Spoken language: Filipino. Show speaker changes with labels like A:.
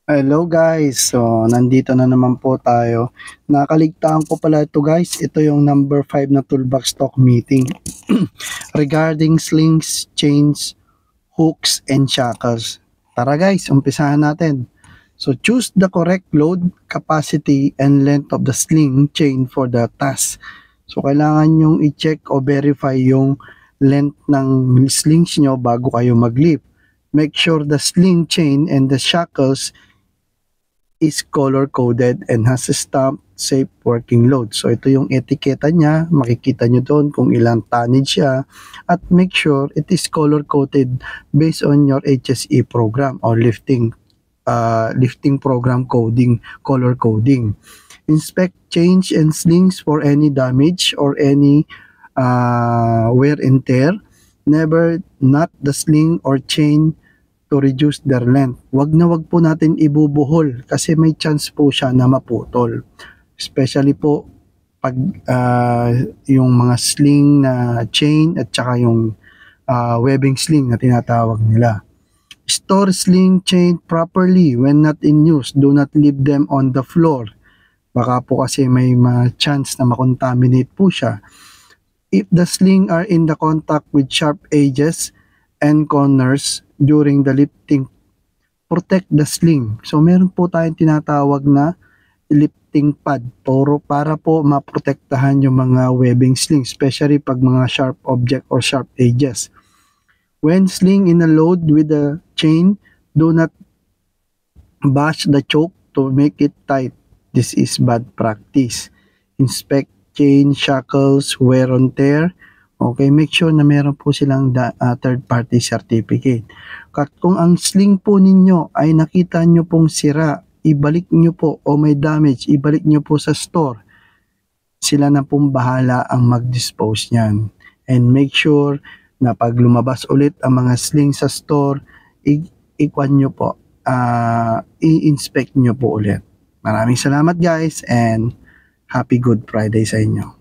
A: Hello guys, so nandito na naman po tayo. Nakaligtaan ko pala ito guys, ito yung number 5 na toolbox talk meeting regarding slings, chains, hooks, and shackles. Tara guys, umpisahan natin. So choose the correct load, capacity, and length of the sling chain for the task. So kailangan nyong i-check o verify yung length ng slings nyo bago kayo mag-lift. Make sure the sling chain and the shackles is color-coded and has a stamped safe working load. So ito yung etiketa niya, makikita nyo doon kung ilang tonnage siya, at make sure it is color-coded based on your HSE program or lifting program coding, color coding. Inspect chains and slings for any damage or any wear and tear. Never knot the sling or chain to reduce their length. Wag po natin ibubuhol kasi may chance po siya na maputol. Especially po pag yung mga sling na chain at saka yung webbing sling na tinatawag nila. Store sling chain properly when not in use. Do not leave them on the floor. Baka po kasi may chance na makontaminate po siya. If the sling are in the contact with sharp edges and corners during the lifting, protect the sling. So meron po tayong tinatawag na lifting pad para po maprotektahan yung mga webbing sling, especially pag mga sharp object or sharp edges. When sling in a load with the chain, do not bash the choke to make it tight. This is bad practice. Inspect chain, shackles, wear and tear. Okay, make sure na meron po silang third-party certificate. Kung ang sling po ninyo ay nakita nyo pong sira, ibalik nyo po, o may damage, ibalik nyo po sa store. Sila na pong bahala ang mag-dispose niyan. And make sure na pag lumabas ulit ang mga sling sa store, i-inspect nyo po ulit. Maraming salamat guys and happy Good Friday sa inyo.